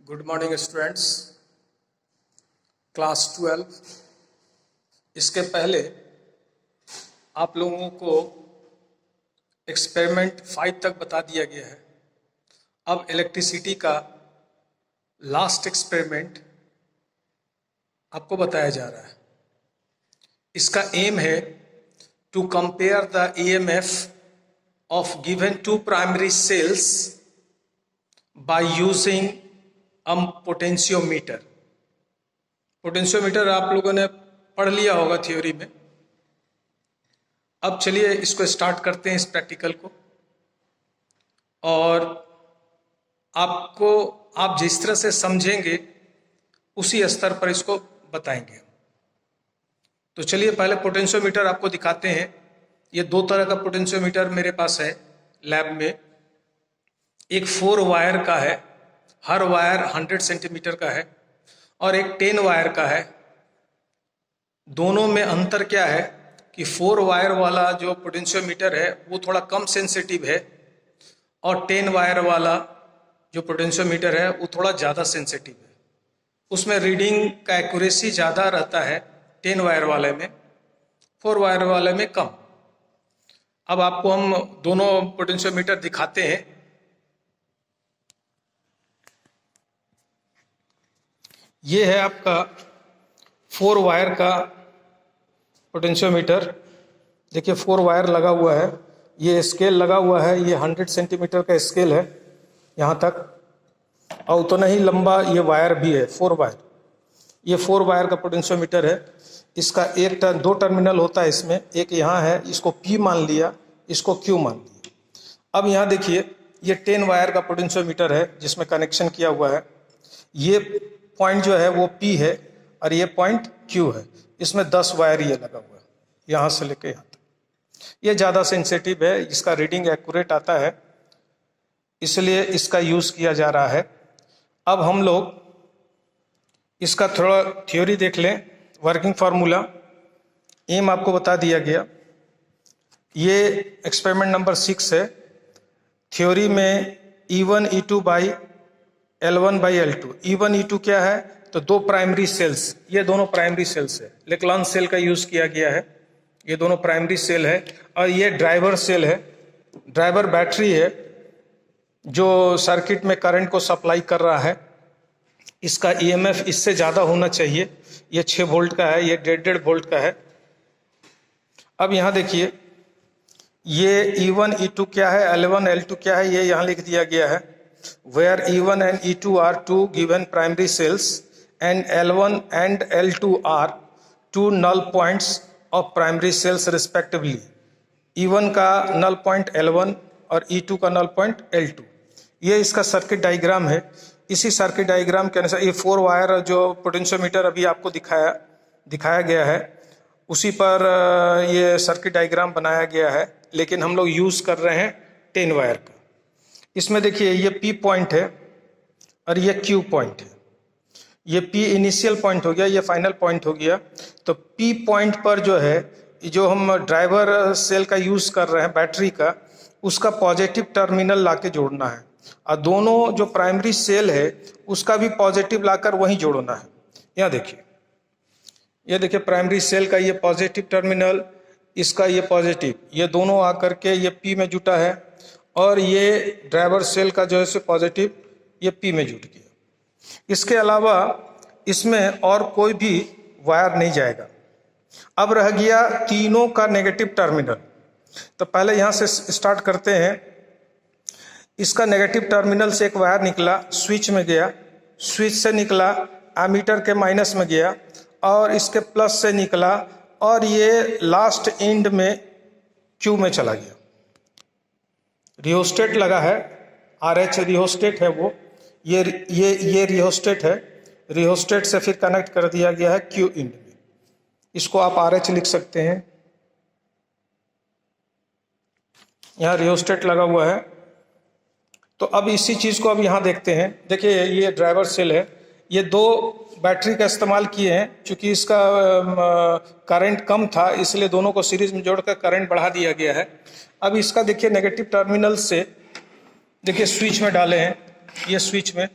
Good morning students, class 12। इसके पहले आप लोगों को एक्सपेरिमेंट 5 तक बता दिया गया है। अब इलेक्ट्रिसिटी का लास्ट एक्सपेरिमेंट आपको बताया जा रहा है। इसका एम है to compare the EMF of given two primary cells by using potentiometer. Potentiometer आप लोगों ने पढ़ लिया होगा थ्योरी में। अब चलिए इसको स्टार्ट करते हैं, इस प्रैक्टिकल को। और आप जिस तरह से समझेंगे उसी स्तर पर इसको बताएंगे। तो चलिए पहले पोटेंशियोमीटर आपको दिखाते हैं। ये दो तरह का पोटेंशियोमीटर मेरे पास है लैब में। एक 4 वायर का है, हर वायर 100 सेंटीमीटर का है, और एक 10 वायर का है। दोनों में अंतर क्या है कि 4 वायर वाला जो पोटेंशियोमीटर है वो थोड़ा कम सेंसिटिव है, और 10 वायर वाला जो पोटेंशियोमीटर है वो थोड़ा ज़्यादा सेंसिटिव है। उसमें रीडिंग का एक्यूरेसी ज़्यादा रहता है 10 वायर वाले में, 4 वायर वाले में कम। अब आपको हम दोनों पोटेंशियोमीटर दिखाते हैं। ये है आपका 4 वायर का पोटेंशियोमीटर। देखिए 4 वायर लगा हुआ है, ये स्केल लगा हुआ है, ये 100 सेंटीमीटर का स्केल है यहाँ तक, और उतना ही लंबा ये वायर भी है, 4 वायर। ये 4 वायर का पोटेंशियोमीटर है। इसका दो टर्मिनल होता है इसमें, एक यहाँ है, इसको P मान लिया, इसको Q मान लिया। अब यहाँ देखिए ये 10 वायर का पोटेंशियोमीटर है जिसमें कनेक्शन किया हुआ है। ये पॉइंट जो है वो P है और ये पॉइंट Q है। इसमें 10 वायर ये लगा हुआ है यहाँ से लेके यहाँ तक। ये ज़्यादा सेंसिटिव है, इसका रीडिंग एक्यूरेट आता है, इसलिए इसका यूज़ किया जा रहा है। अब हम लोग इसका थोड़ा थ्योरी देख लें, वर्किंग फार्मूला। एम आपको बता दिया गया। ये एक्सपेरिमेंट नंबर 6 है। थ्योरी में E1 E2 by L1 by L2। E1 E2 क्या है तो दो प्राइमरी सेल्स, ये दोनों प्राइमरी सेल्स है। लेक्लांस सेल का यूज किया गया है, ये दोनों प्राइमरी सेल है। और ये ड्राइवर सेल है, ड्राइवर बैटरी है जो सर्किट में करंट को सप्लाई कर रहा है। इसका ईएमएफ इससे ज़्यादा होना चाहिए। ये 6 वोल्ट का है, ये 1.5 वोल्ट का है। अब यहाँ देखिए ये E1 E2 क्या है, L1 L2 क्या है, ये यहाँ लिख दिया गया है। Where E1 and E2 are two given primary cells and L1 and L2 are two null points of primary cells respectively. E1 का null point L1 और E2 का null point L2। ये इसका सर्किट डायग्राम है। इसी circuit diagram के अनुसार ये 4 वायर जो पोटेंशियोमीटर अभी आपको दिखाया गया है, उसी पर ये सर्किट डायग्राम बनाया गया है, लेकिन हम लोग यूज कर रहे हैं 10 वायर का। इसमें देखिए ये P पॉइंट है और ये Q पॉइंट है। ये P इनिशियल पॉइंट हो गया, ये फाइनल पॉइंट हो गया। तो P पॉइंट पर जो है, जो हम ड्राइवर सेल का यूज कर रहे हैं बैटरी का, उसका पॉजिटिव टर्मिनल लाके जोड़ना है, और दोनों जो प्राइमरी सेल है उसका भी पॉजिटिव लाकर वहीं जोड़ना है। यहाँ देखिए, ये देखिए प्राइमरी सेल का ये पॉजिटिव टर्मिनल, इसका ये पॉजिटिव, ये दोनों आकर के ये P में जुटा है, और ये ड्राइवर सेल का जो है पॉजिटिव ये P में जुट गया। इसके अलावा इसमें और कोई भी वायर नहीं जाएगा। अब रह गया तीनों का नेगेटिव टर्मिनल। तो पहले यहाँ से स्टार्ट करते हैं। इसका नेगेटिव टर्मिनल से एक वायर निकला, स्विच में गया, स्विच से निकला एमीटर के माइनस में गया, और इसके प्लस से निकला, और ये लास्ट एंड में Q में चला गया। रियोस्टेट लगा है, RH रियोस्टेट है वो, ये रियोस्टेट है। रियोस्टेट से फिर कनेक्ट कर दिया गया है Q एंड में। इसको आप RH लिख सकते हैं। यहाँ रियोस्टेट लगा हुआ है। तो अब इसी चीज को अब यहाँ देखते हैं। देखिए ये ड्राइवर सेल है, ये 2 बैटरी का इस्तेमाल किए हैं। चूंकि इसका करंट कम था इसलिए दोनों को सीरीज में जोड़कर करंट बढ़ा दिया गया है। अब इसका देखिए नेगेटिव टर्मिनल से देखिए स्विच में डाले हैं, ये स्विच में,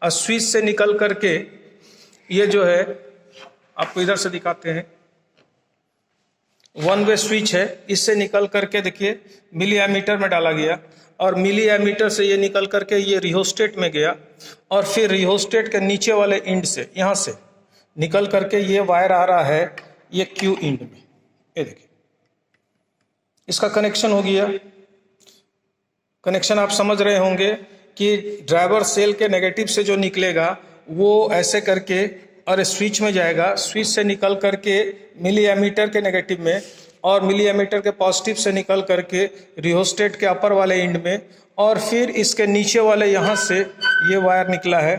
और स्विच से निकल करके ये जो है आपको इधर से दिखाते हैं, वन वे स्विच है, इससे निकल करके देखिए मिली एमीटर में डाला गया और मिली एमीटर से ये निकल करके ये रिहोस्टेट में गया और फिर रिहोस्टेट के नीचे वाले एंड से यहाँ से निकल करके ये वायर आ रहा है ये क्यू एंड में। ये देखिए इसका कनेक्शन हो गया। कनेक्शन आप समझ रहे होंगे कि ड्राइवर सेल के नेगेटिव से जो निकलेगा वो ऐसे करके और स्विच में जाएगा, स्विच से निकल करके मिली एमीटर के नेगेटिव में और मिली एमीटर के पॉजिटिव से निकल करके रिहोस्टेट के अपर वाले एंड में और फिर इसके नीचे वाले यहाँ से ये वायर निकला है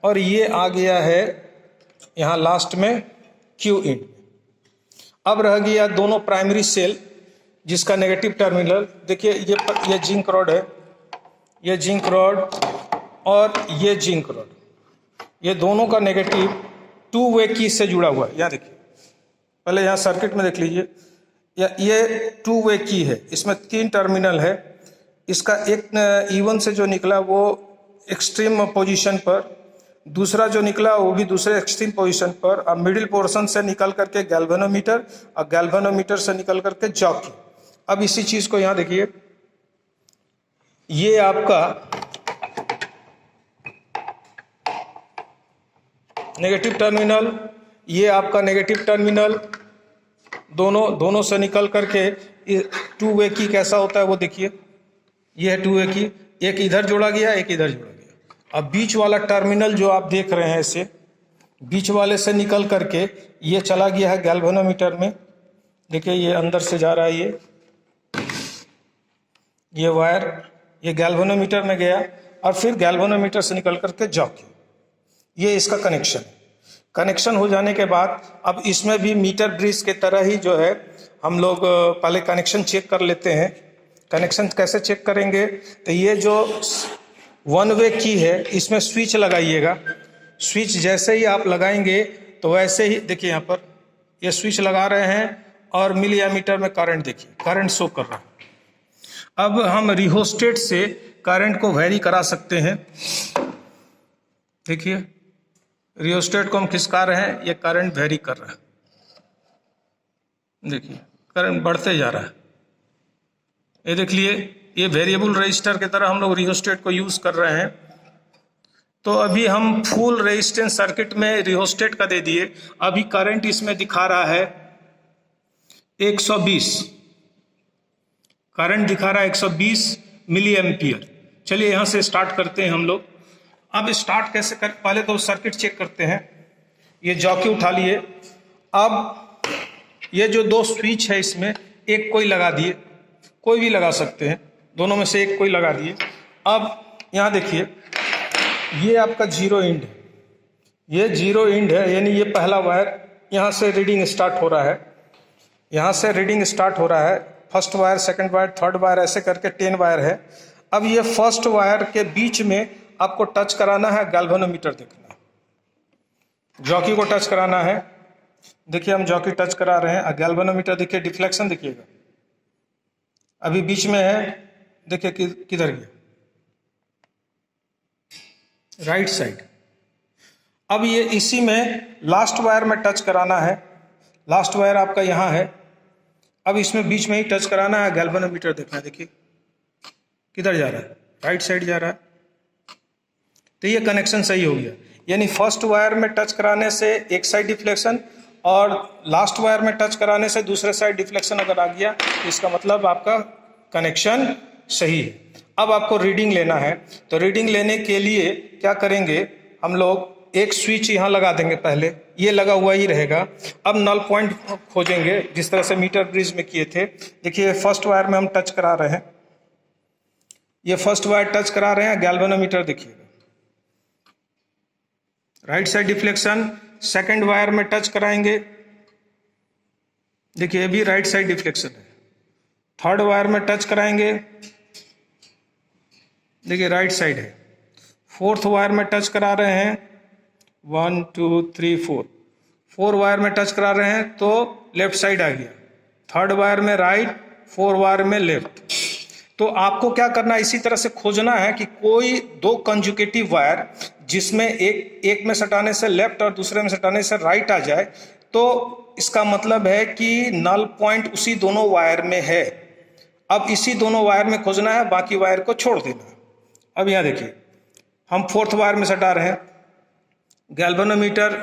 और ये आ गया है यहाँ लास्ट में क्यू एंड। अब रह गया दोनों प्राइमरी सेल जिसका नेगेटिव टर्मिनल। देखिए ये जिंक रॉड है, ये जिंक रॉड और ये जिंक रॉड, ये दोनों का नेगेटिव टू वे की से जुड़ा हुआ है। यहाँ देखिए पहले यहाँ सर्किट में देख लीजिए, ये टू वे की है, इसमें 3 टर्मिनल है। इसका एक E1 से जो निकला वो एक्सट्रीम पोजीशन पर, दूसरा जो निकला वो भी दूसरे एक्सट्रीम पोजीशन पर, अब मिडिल पोर्शन से निकल करके गैल्वेनोमीटर और गैल्वेनोमीटर से निकल करके जॉकी। अब इसी चीज को यहाँ देखिए, ये आपका नेगेटिव टर्मिनल, ये आपका नेगेटिव टर्मिनल, दोनों से निकल करके टू वे की कैसा होता है वो देखिए, ये है टू वे की, एक इधर जोड़ा गया एक इधर जोड़ा गया। अब बीच वाला टर्मिनल जो आप देख रहे हैं इसे, बीच वाले से निकल करके ये चला गया है गैल्वेनोमीटर में। देखिए ये अंदर से जा रहा है, ये वायर ये गैल्वेनोमीटर में गया और फिर गैल्वेनोमीटर से निकल करके जॉकी। ये इसका कनेक्शन है। कनेक्शन हो जाने के बाद अब इसमें भी मीटर ब्रिज के तरह ही जो है हम लोग पहले कनेक्शन चेक कर लेते हैं। कनेक्शन कैसे चेक करेंगे, तो ये जो वन वे की है इसमें स्विच लगाइएगा। स्विच जैसे ही आप लगाएंगे तो वैसे ही देखिए यहाँ पर ये स्विच लगा रहे हैं और मिली एमीटर में करंट देखिए, करंट शो कर रहा है। अब हम रिहोस्टेट से करंट को वेरी करा सकते हैं। देखिए रियोस्टेट को हम खिसका रहे हैं, ये करंट वेरी कर रहा है, देखिए करंट बढ़ते जा रहा है। ये देख लिए ये वेरिएबल रजिस्टर की तरह हम लोग रियोस्टेट को यूज कर रहे हैं। तो अभी हम फुल रेजिस्टेंस सर्किट में रियोस्टेट का दे दिए। अभी करंट इसमें दिखा रहा है 120, करंट दिखा रहा है 120 मिली एम्पियर। चलिए यहाँ से स्टार्ट करते हैं हम लोग। अब स्टार्ट कैसे कर, पहले तो सर्किट चेक करते हैं। ये जॉकी उठा लिए। अब ये जो 2 स्विच है इसमें एक कोई लगा दिए, कोई भी लगा सकते हैं, दोनों में से एक कोई लगा दिए। अब यहाँ देखिए ये आपका जीरो एंड है, ये जीरो एंड है, यानी ये पहला वायर यहाँ से रीडिंग स्टार्ट हो रहा है, यहाँ से रीडिंग स्टार्ट हो रहा है। First wire, second wire, third wire, ऐसे करके 10 वायर है। अब ये फर्स्ट वायर के बीच में आपको टच कराना है गैल्वेनोमीटर, देखना जॉकी को टच कराना है। देखिए हम जॉकी टच करा रहे हैं। गैल्वेनोमीटर देखिए डिफ्लेक्शन देखिएगा, अभी बीच में है, देखिए किधर गया, राइट साइड। अब ये इसी में लास्ट वायर में टच कराना है, लास्ट वायर आपका यहाँ है। अब इसमें बीच में ही टच कराना है, गैल्वेनोमीटर देखना है, देखिए किधर जा रहा है, राइट साइड जा रहा है। तो ये कनेक्शन सही हो गया, यानी फर्स्ट वायर में टच कराने से एक साइड डिफ्लेक्शन और लास्ट वायर में टच कराने से दूसरे साइड डिफ्लेक्शन अगर आ गया तो इसका मतलब आपका कनेक्शन सही है। अब आपको रीडिंग लेना है, तो रीडिंग लेने के लिए क्या करेंगे हम लोग, एक स्विच यहाँ लगा देंगे, पहले ये लगा हुआ ही रहेगा। अब नल पॉइंट खोजेंगे जिस तरह से मीटर ब्रिज में किए थे। देखिए फर्स्ट वायर में हम टच करा रहे हैं, ये फर्स्ट वायर टच करा रहे हैं, गैल्वेनोमीटर देखिएगा right side deflection. Second wire में टच कराएंगे, देखिए भी राइट साइड डिफ्लेक्शन है। थर्ड वायर में टच कराएंगे, देखिए राइट साइड है। फोर्थ वायर में टच करा रहे हैं, 1 2 3 4, 4 वायर में टच करा रहे हैं तो लेफ्ट साइड आ गया। थर्ड वायर में राइट, 4 वायर में लेफ्ट। तो आपको क्या करना है, इसी तरह से खोजना है कि कोई 2 कंजुकेटिव वायर जिसमें एक में सटाने से लेफ्ट और दूसरे में सटाने से राइट आ जाए, तो इसका मतलब है कि नल पॉइंट उसी दोनों वायर में है। अब इसी दोनों वायर में खोजना है, बाकी वायर को छोड़ देना है। अब यहाँ देखिए, हम फोर्थ वायर में सटा रहे हैं। गैल्वेनोमीटर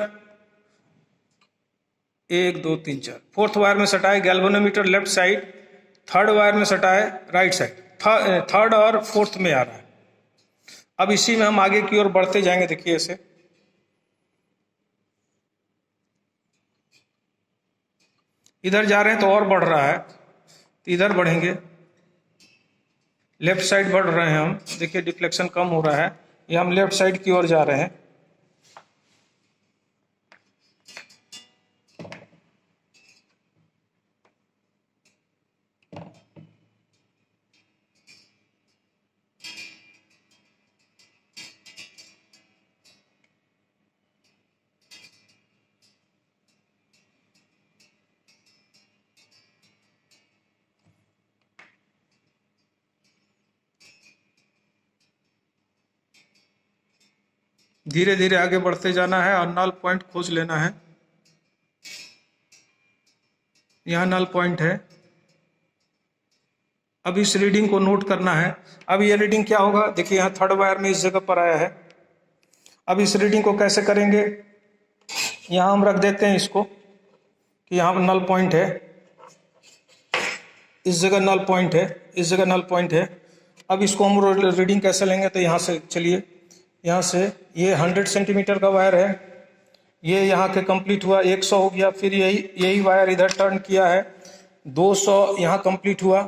1 2 3 4, फोर्थ वायर में सटाए galvanometer left side, third wire में सटाए राइट साइड, थर्ड और फोर्थ में आ रहा है। अब इसी में हम आगे की ओर बढ़ते जाएंगे। देखिए ऐसे इधर जा रहे हैं तो और बढ़ रहा है, तो इधर बढ़ेंगे, लेफ्ट साइड बढ़ रहे हैं हम। देखिए डिफ्लेक्शन कम हो रहा है, ये हम लेफ्ट साइड की ओर जा रहे हैं। धीरे धीरे आगे बढ़ते जाना है और नल पॉइंट खोज लेना है। यहां नल पॉइंट है। अब इस रीडिंग को नोट करना है। अब ये रीडिंग क्या होगा, देखिए यहाँ थर्ड वायर में इस जगह पर आया है। अब इस रीडिंग को कैसे करेंगे, यहाँ हम रख देते हैं इसको कि यहाँ पर नल पॉइंट है, इस जगह नल पॉइंट है, इस जगह नल पॉइंट है। अब इसको हम रीडिंग कैसे लेंगे, तो यहाँ से चलिए, यहाँ से ये 100 सेंटीमीटर का वायर है, ये यहाँ के कंप्लीट हुआ, 100 हो गया। फिर यही वायर इधर टर्न किया है, 200 यहाँ कंप्लीट हुआ।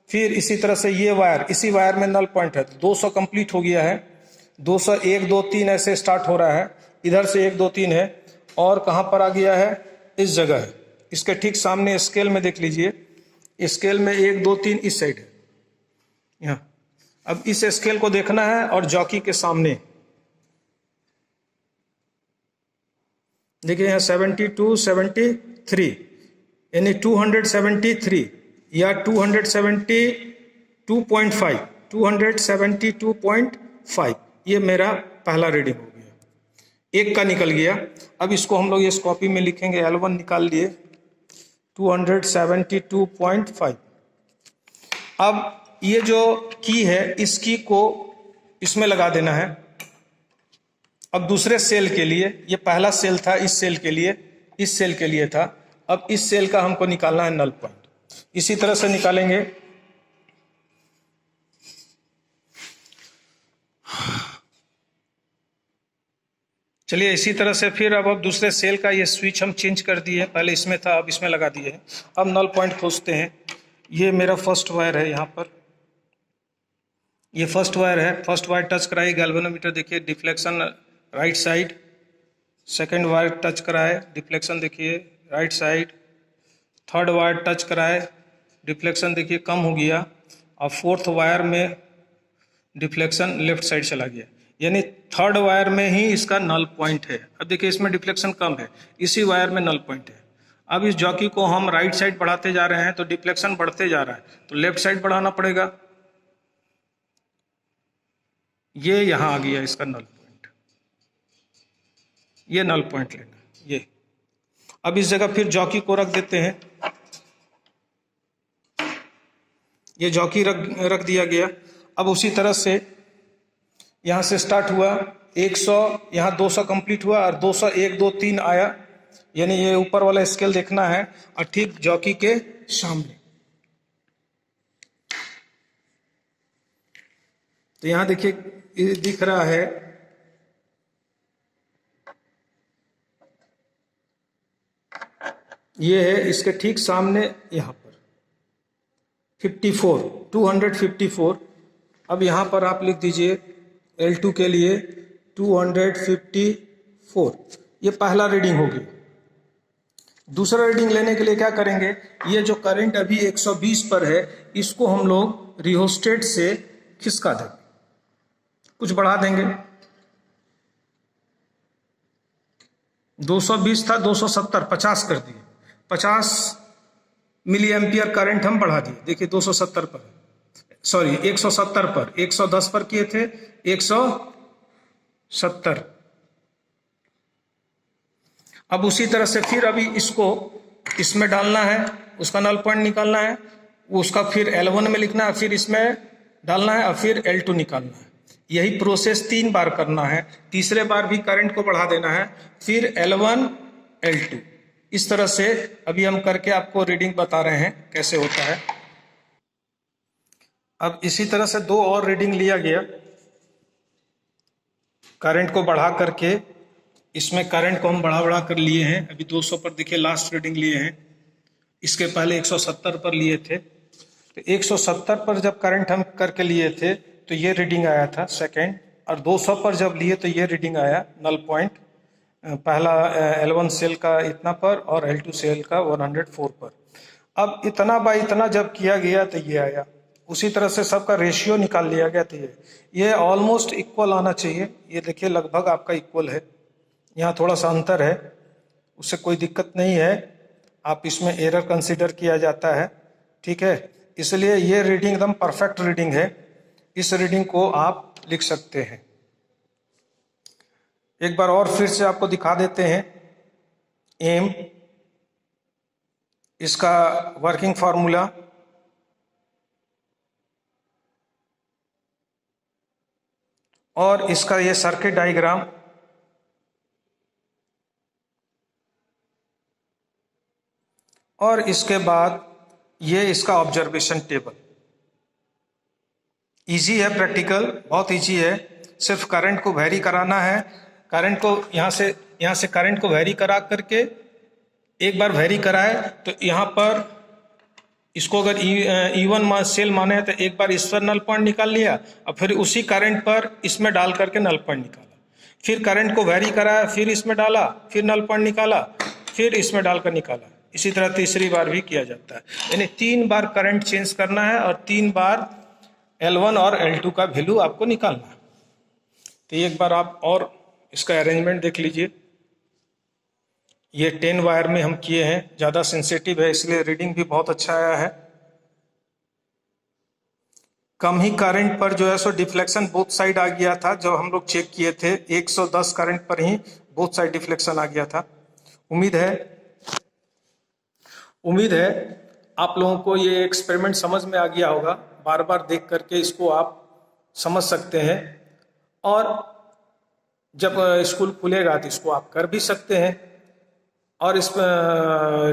फिर इसी तरह से ये वायर, इसी वायर में नल पॉइंट है, 200 कंप्लीट हो गया है। 200 1 2 3 ऐसे स्टार्ट हो रहा है, इधर से 1 2 3 है, और कहाँ पर आ गया है, इस जगह है। इसके ठीक सामने स्केल में देख लीजिए, स्केल में 1 2 3 इस साइड है यहाँ। अब इस स्केल को देखना है और जॉकी के सामने देखिए यहाँ 72 73, यानी 273 या 272.5, 272.5, ये मेरा पहला रीडिंग हो गया, एक का निकल गया। अब इसको हम लोग इस कॉपी में लिखेंगे, L1 निकाल लिए, 272.5। अब ये जो की है, इस की को इसमें लगा देना है। अब दूसरे सेल के लिए, ये पहला सेल था, इस सेल के लिए, इस सेल के लिए था। अब इस सेल का हमको निकालना है नल पॉइंट। इसी तरह से निकालेंगे। चलिए इसी तरह से फिर अब दूसरे सेल का ये स्विच हम चेंज कर दिए, पहले इसमें था, अब इसमें लगा दिए हैं। अब नल पॉइंट खोजते हैं। ये मेरा फर्स्ट वायर है, यहाँ पर ये फर्स्ट वायर है। फर्स्ट वायर टच कराइए गैल्वेनोमीटर, देखिए deflection right side. Second wire touch कराए, डिफ्लेक्शन देखिए right side. Third wire touch कराए, डिफ्लेक्शन देखिए कम हो गया। और फोर्थ वायर में डिफ्लेक्शन लेफ्ट साइड चला गया, यानी थर्ड वायर में ही इसका नल पॉइंट है। अब देखिए इसमें डिफ्लेक्शन कम है, इसी वायर में नल पॉइंट है। अब इस जॉकी को हम राइट साइड बढ़ाते जा रहे हैं तो डिफ्लेक्शन बढ़ते जा रहा है, तो लेफ्ट साइड बढ़ाना पड़ेगा। ये यहां आ गया इसका नल पॉइंट, ये नल पॉइंट लेना ये। अब इस जगह फिर जॉकी को रख देते हैं, ये जॉकी रख दिया गया। अब उसी तरह से यहां से स्टार्ट हुआ 100, यहां 200 कंप्लीट हुआ और 200 1 2 3 आया, यानी ये ऊपर वाला स्केल देखना है और ठीक जॉकी के सामने। तो यहां देखिए दिख रहा है, ये है इसके ठीक सामने, यहां पर 54 254। अब यहां पर आप लिख दीजिए L2 के लिए 254, ये पहला रीडिंग होगी। दूसरा रीडिंग लेने के लिए क्या करेंगे, ये जो करंट अभी 120 पर है, इसको हम लोग रिहोस्टेट से खिसका देंगे, कुछ बढ़ा देंगे। 220 था, 270, 50 कर दिए, 50 मिली एम्पियर करंट हम बढ़ा दिए। देखिए 270 पर, सॉरी 170 पर, 110 पर किए थे, 100 70। अब उसी तरह से फिर अभी इसको इसमें डालना है, उसका नल पॉइंट निकालना है, उसका फिर L1 में लिखना है, फिर इसमें डालना है और फिर L2 निकालना है। यही प्रोसेस 3 बार करना है। तीसरे बार भी करंट को बढ़ा देना है, फिर L1 L2। इस तरह से अभी हम करके आपको रीडिंग बता रहे हैं कैसे होता है। अब इसी तरह से 2 और रीडिंग लिया गया, करंट को बढ़ा करके। इसमें करंट को हम बढ़ा कर लिए हैं। अभी 200 पर देखिए लास्ट रीडिंग लिए हैं, इसके पहले 170 पर लिए थे। तो 170 पर जब करंट हम करके लिए थे तो ये रीडिंग आया था सेकेंड, और 200 पर जब लिए तो ये रीडिंग आया नल पॉइंट। पहला L1 सेल का इतना पर और L2 सेल का 104 पर। अब इतना बाई इतना जब किया गया तो ये आया। उसी तरह से सबका रेशियो निकाल लिया गया। तो ये ऑलमोस्ट इक्वल आना चाहिए। ये देखिए लगभग आपका इक्वल है, यहाँ थोड़ा सा अंतर है, उससे कोई दिक्कत नहीं है। आप इसमें एरर कंसीडर किया जाता है, ठीक है। इसलिए ये रीडिंग एकदम परफेक्ट रीडिंग है। इस रीडिंग को आप लिख सकते हैं। एक बार और फिर से आपको दिखा देते हैं एम, इसका वर्किंग फार्मूला। और इसका ये सर्किट डायग्राम, और इसके बाद ये इसका ऑब्जर्वेशन टेबल। इजी है, प्रैक्टिकल बहुत इजी है। सिर्फ करंट को वेरी कराना है। करंट को यहाँ से करंट को वेरी करा करके, एक बार वेरी कराए तो यहाँ पर इसको अगर E1 सेल माने तो एक बार इस पर नल पॉइंट निकाल लिया और फिर उसी करंट पर इसमें डाल करके नल पॉइंट निकाला। फिर करंट को वेरी कराया, फिर इसमें डाला, फिर नल पॉइंट निकाला, फिर इसमें डालकर निकाला। इसी तरह तीसरी बार भी किया जाता है। यानी 3 बार करंट चेंज करना है और 3 बार L1 और L2 का वैल्यू आपको निकालना है। तो एक बार आप और इसका अरेंजमेंट देख लीजिए। ये 10 वायर में हम किए हैं, ज़्यादा सेंसिटिव है इसलिए रीडिंग भी बहुत अच्छा आया है। कम ही करंट पर जो है सो डिफ्लेक्शन बोथ साइड आ गया था। जब हम लोग चेक किए थे 110 करंट पर ही बोथ साइड डिफ्लेक्शन आ गया था। उम्मीद है आप लोगों को ये एक्सपेरिमेंट समझ में आ गया होगा। बार बार देख करके इसको आप समझ सकते हैं, और जब स्कूल खुलेगा तो इसको आप कर भी सकते हैं। और इस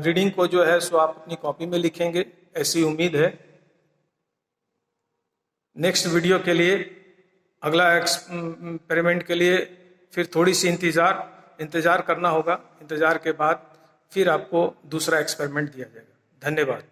रीडिंग को जो है सो आप अपनी कॉपी में लिखेंगे, ऐसी उम्मीद है। नेक्स्ट वीडियो के लिए, अगला एक्सपेरिमेंट के लिए फिर थोड़ी सी इंतज़ार करना होगा। इंतज़ार के बाद फिर आपको दूसरा एक्सपेरिमेंट दिया जाएगा। धन्यवाद।